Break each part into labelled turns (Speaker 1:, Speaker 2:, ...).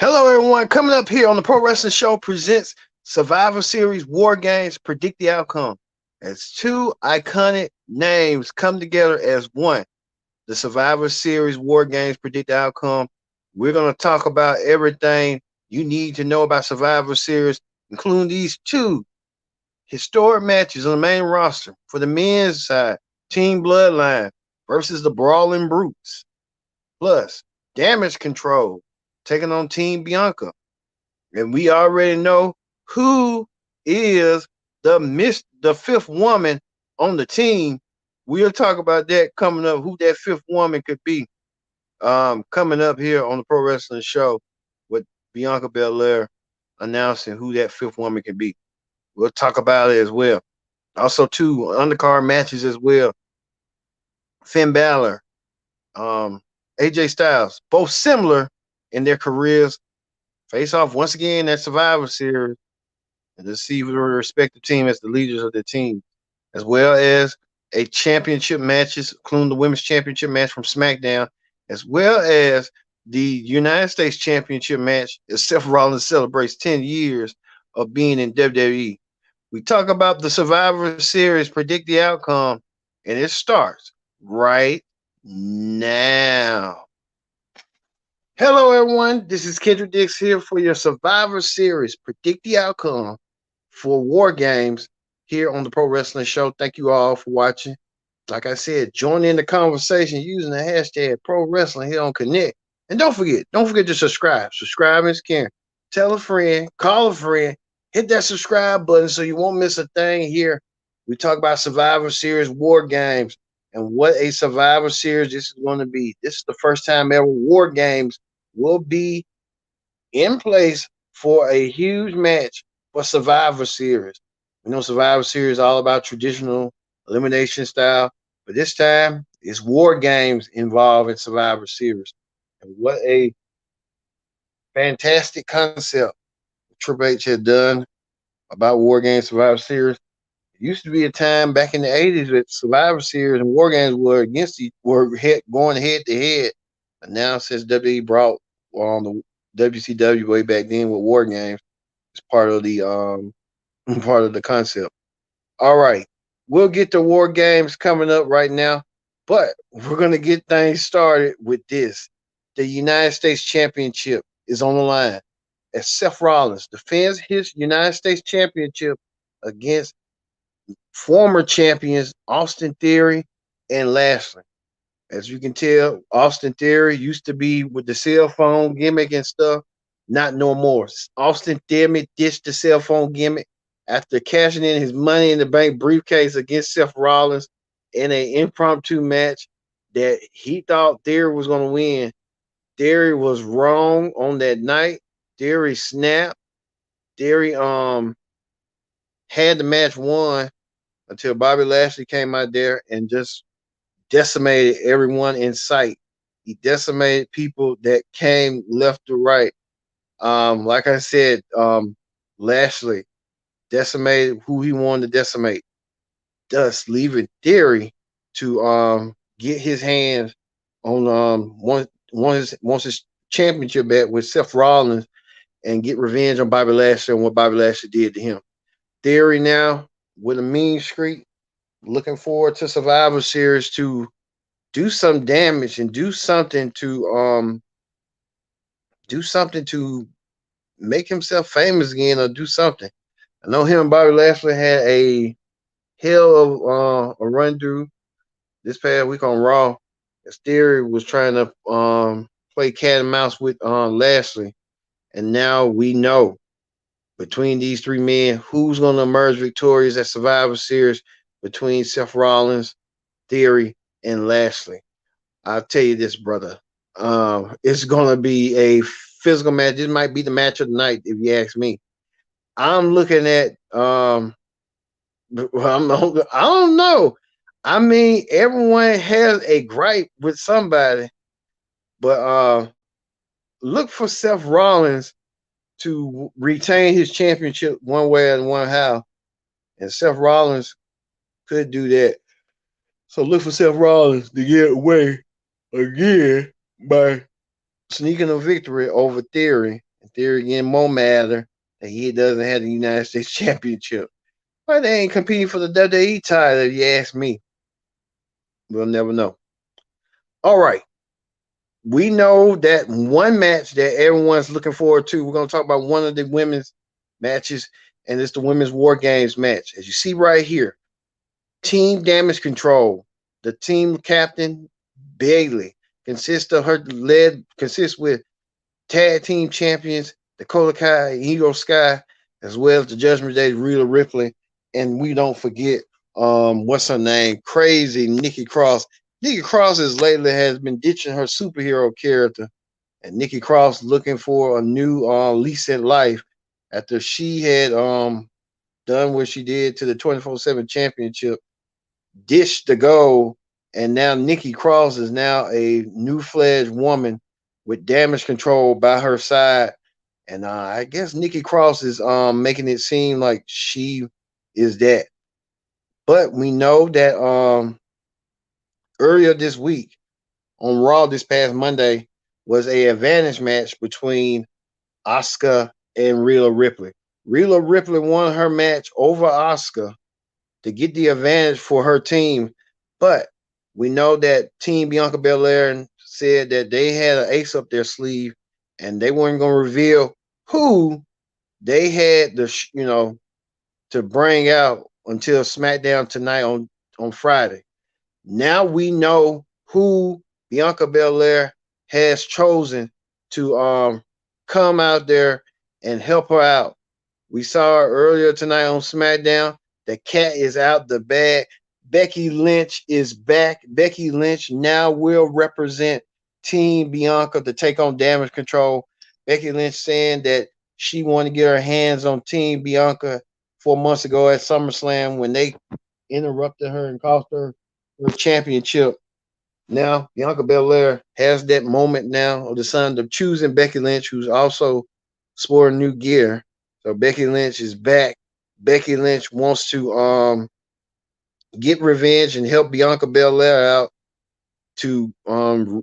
Speaker 1: Hello, everyone. Coming up here on the Pro Wrestling Show presents Survivor Series War Games Predict the Outcome. As two iconic names come together as one, the Survivor Series War Games Predict the Outcome. We're going to talk about everything you need to know about Survivor Series, including these two historic matches on the main roster. For the men's side, Team Bloodline versus the Brawling Brutes, plus Damage Control taking on Team Bianca. And we already know who is the fifth woman on the team. We'll talk about that coming up, who that fifth woman could be. Coming up here on the Pro Wrestling Show with Bianca Belair announcing who that fifth woman could be. We'll talk about it as well. Also, two undercard matches as well. Finn Balor, AJ Styles, both similar in their careers, face off once again at Survivor Series and to see their respective team as the leaders of the team, as well as a championship matches, including the women's championship match from SmackDown, as well as the United States Championship match as Seth Rollins celebrates 10 years of being in WWE. We talk about the Survivor Series, predict the outcome, and it starts right now. Hello, everyone. This is Kendrick Dix here for your Survivor Series Predict the Outcome for War Games here on the Pro Wrestling Show. Thank you all for watching. Like I said, join in the conversation using the hashtag Pro Wrestling here on Connect. And don't forget to subscribe. Subscribe is caring. Tell a friend, call a friend, hit that subscribe button so you won't miss a thing here. We talk about Survivor Series War Games and what a Survivor Series this is going to be. This is the first time ever War Games will be in place for a huge match for Survivor Series. We know Survivor Series is all about traditional elimination style, but this time it's War Games involved in Survivor Series. And what a fantastic concept Triple H had done about War Games Survivor Series. It used to be a time back in the 80s that Survivor Series and War Games were going head to head. And now since WWE brought on the WCW way back then with War Games, it's part of the part of the concept. All right, we'll get to War Games coming up right now, but we're gonna get things started with this. The United States Championship is on the line as Seth Rollins defends his United States Championship against former champions Austin Theory and Lashley. As you can tell, Austin Theory used to be with the cell phone gimmick and stuff. Not no more. Austin Theory ditched the cell phone gimmick after cashing in his Money in the Bank briefcase against Seth Rollins in an impromptu match that he thought Theory was going to win. Theory was wrong on that night. Theory snapped. Theory had the match won until Bobby Lashley came out there and just decimated everyone in sight. He decimated people that came left to right. Like I said, Lashley decimated who he wanted to decimate, thus leaving Theory to get his hands on once his championship back with Seth Rollins and get revenge on Bobby Lashley and what Bobby Lashley did to him. Theory now with a mean streak, looking forward to Survivor Series to do some damage and do something to make himself famous again or do something. I know him and Bobby Lashley had a hell of a run through this past week on Raw. As Theory was trying to play cat and mouse with Lashley, and now we know between these three men who's going to emerge victorious at Survivor Series between Seth Rollins, Theory, and Lashley. I'll tell you this, brother. It's going to be a physical match. This might be the match of the night, if you ask me. I'm looking at I don't know. I mean, everyone has a gripe with somebody, but look for Seth Rollins to retain his championship one way and one how. And Seth Rollins could do that. So look for Seth Rollins to get away again by sneaking a victory over Theory In theory, getting more madder that he doesn't have the United States Championship. Why they ain't competing for the WWE title, if you ask me? We'll never know. All right. We know that one match that everyone's looking forward to. We're going to talk about one of the women's matches, and it's the women's War Games match. As you see right here, Team Damage Control, the team captain Bailey consists with tag team champions Dakota Kai and Ego Sky, as well as the Judgment Day Rhea Ripley, and we don't forget what's her name, crazy Nikki Cross. Nikki Cross lately has been ditching her superhero character, and Nikki Cross looking for a new lease in life after she had done what she did to the 24/7 championship, ditched the goal, and now Nikki Cross is now a new fledged woman with Damage Control by her side. And I guess Nikki Cross is making it seem like she is that. But we know that earlier this week on Raw this past Monday was a advantage match between Asuka and Rhea Ripley. Rhea Ripley won her match over Asuka to get the advantage for her team. But we know that Team Bianca Belair said that they had an ace up their sleeve and they weren't going to reveal who they had to bring out until SmackDown tonight on Friday. Now we know who Bianca Belair has chosen to come out there and help her out. We saw her earlier tonight on SmackDown. The cat is out the bag. Becky Lynch is back. Becky Lynch now will represent Team Bianca to take on Damage Control. Becky Lynch saying that she wanted to get her hands on Team Bianca 4 months ago at SummerSlam when they interrupted her and cost her her championship. Now Bianca Belair has that moment now of the sun of choosing Becky Lynch, who's also sporting new gear. So Becky Lynch is back. Becky Lynch wants to get revenge and help Bianca Belair out to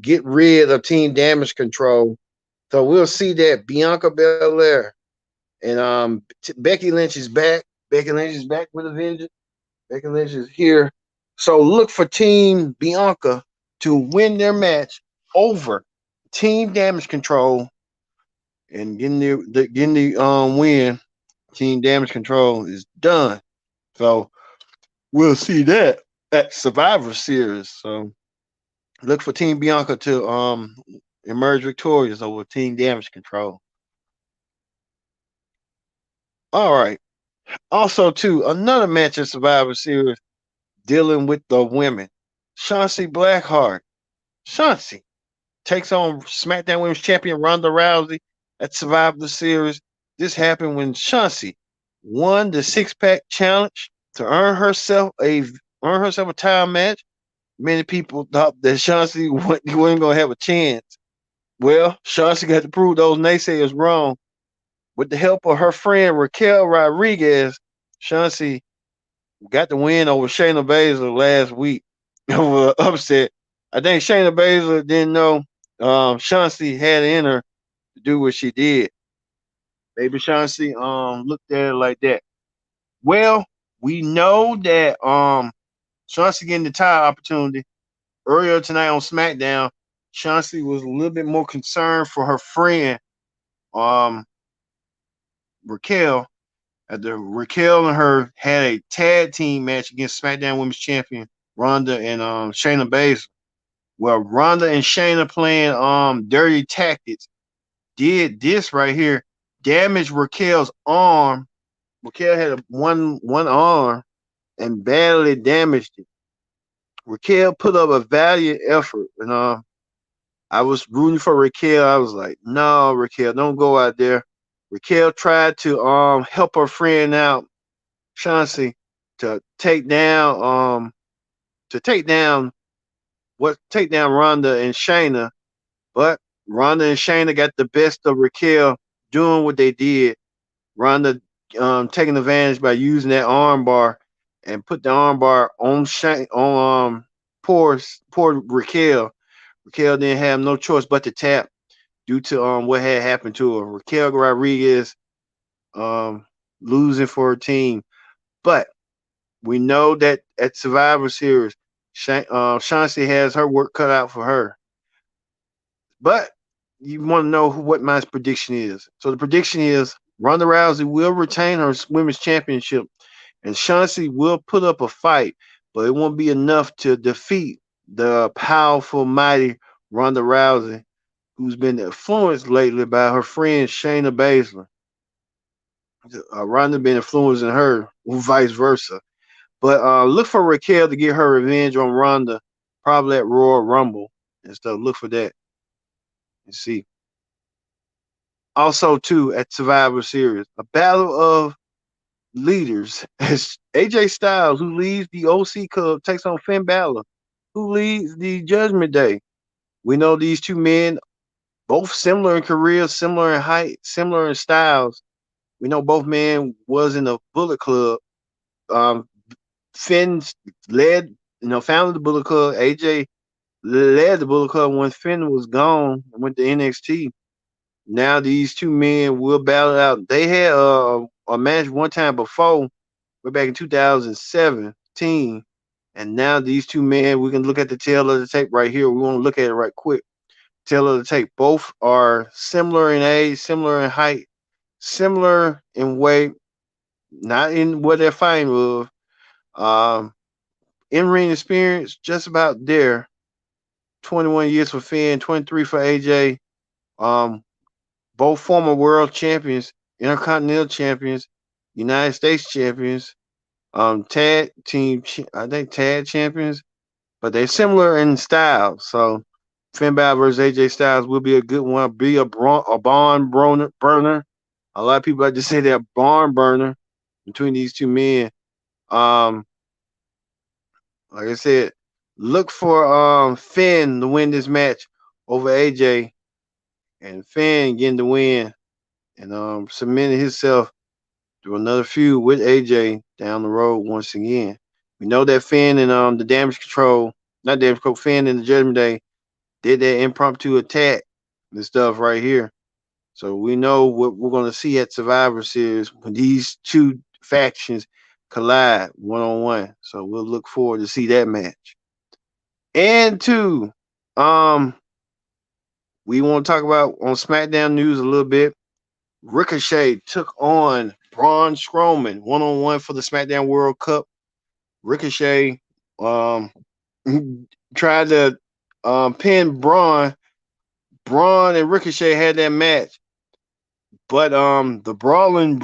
Speaker 1: get rid of Team Damage Control. So we'll see that Bianca Belair and Becky Lynch is back. Becky Lynch is back with a vengeance. Becky Lynch is here. So look for Team Bianca to win their match over Team Damage Control and getting the win. Team Damage Control is done. So we'll see that at Survivor Series. So look for Team Bianca to emerge victorious over Team Damage Control. All right. Also, too, another match at Survivor Series dealing with the women. Chauncey Blackheart. Chauncey takes on SmackDown Women's Champion Ronda Rousey at Survivor Series. This happened when Chauncey won the six pack challenge to earn herself a title match. Many people thought that Chauncey wasn't gonna have a chance. Well, Chauncey got to prove those naysayers wrong. With the help of her friend Raquel Rodriguez, Chauncey got the win over Shayna Baszler last week over upset. I think Shayna Baszler didn't know Chauncey had it in her to do what she did. Maybe Chauncey looked at it like that. Well, we know that Chauncey getting the title opportunity earlier tonight on SmackDown. Chauncey was a little bit more concerned for her friend um Raquel. Raquel and her had a tag team match against SmackDown Women's Champion Ronda and Shayna Baszler. Well, Ronda and Shayna playing dirty tactics did this right here, damage Raquel's arm. Raquel had one arm and badly damaged it. Raquel put up a valiant effort, and I was rooting for Raquel. I was like, no, Raquel, don't go out there. Raquel tried to help her friend out, Chauncey, to take down Ronda and Shayna, but Ronda and Shayna got the best of Raquel doing what they did. Ronda taking advantage by using that arm bar and put the arm bar on poor Raquel. Raquel didn't have no choice but to tap. due to what had happened to her. Raquel Rodriguez um losing for her team. But we know that at Survivor Series, Chauncey has her work cut out for her. But you want to know what my prediction is. So the prediction is Ronda Rousey will retain her women's championship, and Chauncey will put up a fight, but it won't be enough to defeat the powerful, mighty Ronda Rousey, who's been influenced lately by her friend Shayna Baszler. Ronda been influencing her, or vice versa. But look for Raquel to get her revenge on Ronda, probably at Royal Rumble and stuff. Look for that and see. Also, too, at Survivor Series, a battle of leaders as AJ Styles, who leads the OC Club, takes on Finn Balor, who leads the Judgment Day. We know these two men, both similar in career, similar in height, similar in styles. We know both men was in the Bullet Club. Um, Finn led, founded the Bullet Club. AJ led the Bullet Club when Finn was gone and went to NXT. Now these two men will battle out. They had a match one time before. We're back in 2017, and now these two men. We can look at the tail of the tape right here. We want to look at it right quick. Tail of the tape. Both are similar in age, similar in height, similar in weight. Not in what they're fighting with. In ring experience, just about there. 21 years for Finn, 23 for AJ. Um, both former world champions, intercontinental champions, United States champions, tag team, I think tag champions, but they're similar in style. So Finn Balor versus AJ Styles will be a good one. Be a barn burner. A lot of people like to say they're barn burner between these two men. Um, like I said, look for Finn to win this match over AJ, and Finn getting the win and cementing himself to another feud with AJ down the road once again. We know that Finn and the Damage Control, not Damage Control, Finn and the Judgment Day did that impromptu attack and stuff right here. So we know what we're going to see at Survivor Series when these two factions collide one on one. So we'll look forward to see that match. And two, we want to talk about on SmackDown news a little bit. Ricochet took on Braun Strowman one on one for the SmackDown World Cup. Ricochet um, tried to pin Braun. Braun and Ricochet had that match, but the Brawling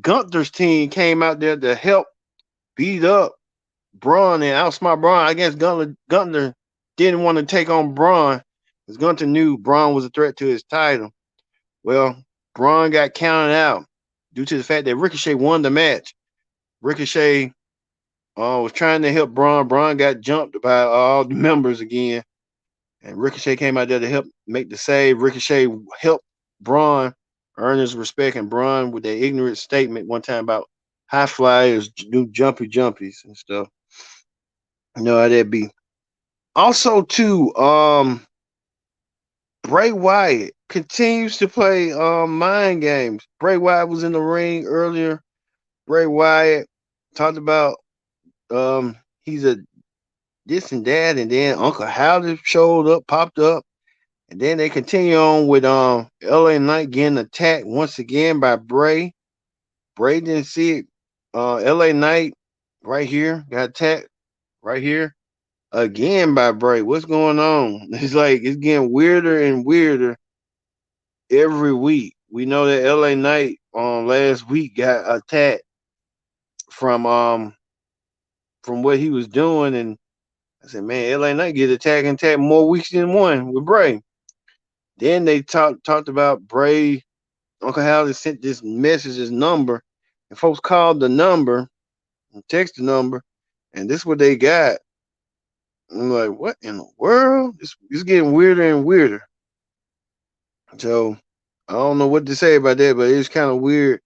Speaker 1: Gunther's team came out there to help beat up Braun and outsmart Braun. I guess Gunther didn't want to take on Braun because Gunther knew Braun was a threat to his title. Well, Braun got counted out due to the fact that Ricochet won the match. Ricochet was trying to help Braun. Braun got jumped by all the members again. And Ricochet came out there to help make the save. Ricochet helped Braun earn his respect. And Braun with that ignorant statement one time about high flyers do jumpies and stuff. You know how that be. Also, too, Bray Wyatt continues to play mind games. Bray Wyatt was in the ring earlier. Bray Wyatt talked about he's a this and that, and then Uncle Howdy showed up, popped up, and then they continue on with LA Knight getting attacked once again by Bray. Bray didn't see it. LA Knight right here got attacked right here again by Bray. What's going on? It's like it's getting weirder and weirder every week. We know that LA Knight last week got attacked from what he was doing, and I said, man, LA Knight get attacked more weeks than one with Bray. Then they talked about Bray. Uncle Howdy sent this message, this number, and folks called the number and text the number, and this is what they got. I'm like, what in the world? It's getting weirder and weirder. So I don't know what to say about that, but it's kind of weird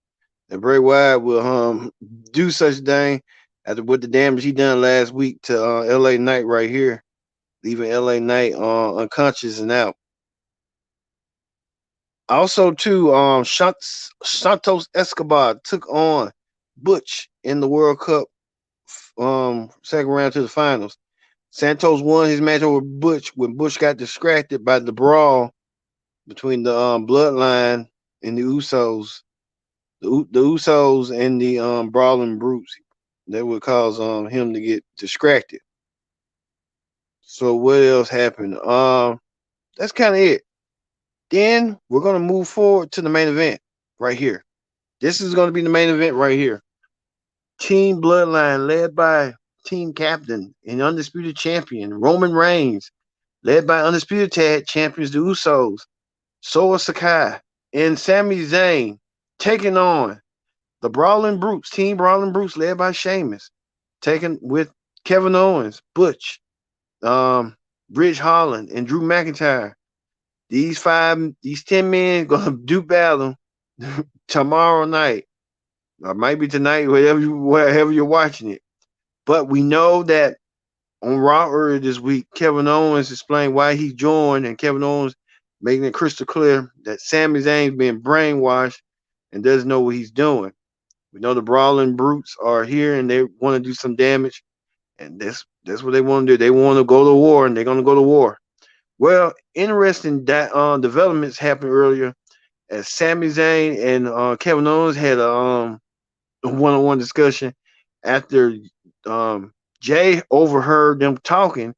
Speaker 1: that Bray Wyatt will do such a thing after what the damage he done last week to LA Knight right here, leaving LA Knight unconscious and out. Also, too, Santos Escobar took on Butch in the World Cup second round to the finals. Santos won his match over Butch when Butch got distracted by the brawl between the Bloodline and the Usos. The Usos and the Brawling Brutes. That would cause him to get distracted. So what else happened? That's kind of it. Then we're gonna move forward to the main event right here. This is gonna be the main event right here. Team Bloodline, led by team captain and undisputed champion Roman Reigns, led by undisputed tag champions the Usos, Solo Sakai, and Sami Zayn, taking on the Brawling Brutes, Team Brawling Brutes, led by Sheamus, taking with Kevin Owens, Butch, um, Ridge Holland, and Drew McIntyre. These 10 men gonna do battle tomorrow night, or maybe tonight, wherever you're watching it. But we know that on Raw earlier this week, Kevin Owens explained why he joined, and Kevin Owens making it crystal clear that Sami Zayn's being brainwashed and doesn't know what he's doing. We know the Brawling Brutes are here and they want to do some damage, and that's what they want to do. They want to go to war, and they're going to go to war. Well, interesting developments happened earlier as Sami Zayn and Kevin Owens had a one-on-one discussion after Jay overheard them talking.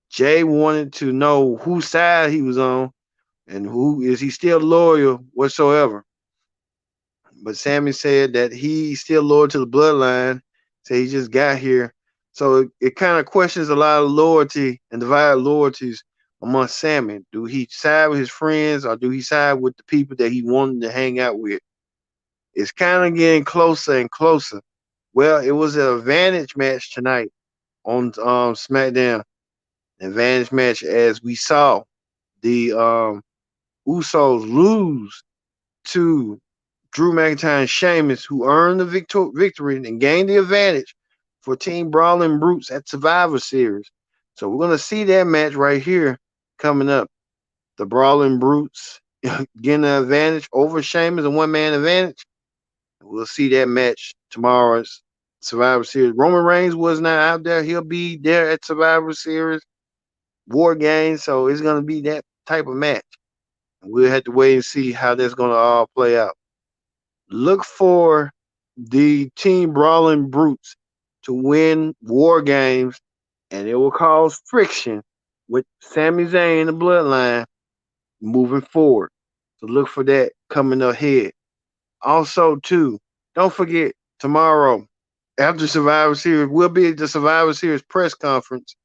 Speaker 1: Jay wanted to know whose side he was on and who is he still loyal whatsoever. But Sammy said that he's still loyal to the bloodline. So he just got here. So it kind of questions a lot of loyalty and divided loyalties among Sammy. Do he side with his friends or do he side with the people that he wanted to hang out with? It's kind of getting closer and closer. Well, it was an advantage match tonight on SmackDown. Advantage match as we saw the Usos lose to Drew McIntyre and Sheamus, who earned the victory and gained the advantage for Team Brawling Brutes at Survivor Series. So we're going to see that match right here coming up. The Brawling Brutes getting the advantage over Sheamus, a one-man advantage. We'll see that match tomorrow's Survivor Series. Roman Reigns was not out there. He'll be there at Survivor Series War Games. So it's going to be that type of match. We'll have to wait and see how that's going to all play out. Look for the Team Brawling Brutes to win War Games, and it will cause friction with Sami Zayn and the Bloodline moving forward. So look for that coming ahead. Also, too, don't forget tomorrow after Survivor Series, we'll be at the Survivor Series press conference.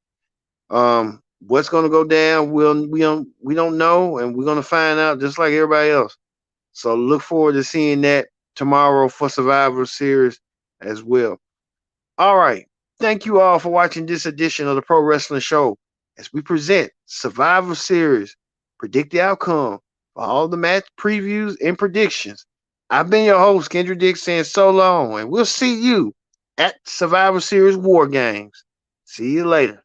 Speaker 1: What's going to go down? We don't know, and we're going to find out just like everybody else. So look forward to seeing that tomorrow for Survivor Series as well. All right. Thank you all for watching this edition of the Pro Wrestling Show as we present Survivor Series. Predict the outcome for all the match previews and predictions. I've been your host, Kendra Dick, saying so long, and we'll see you at Survivor Series War Games. See you later.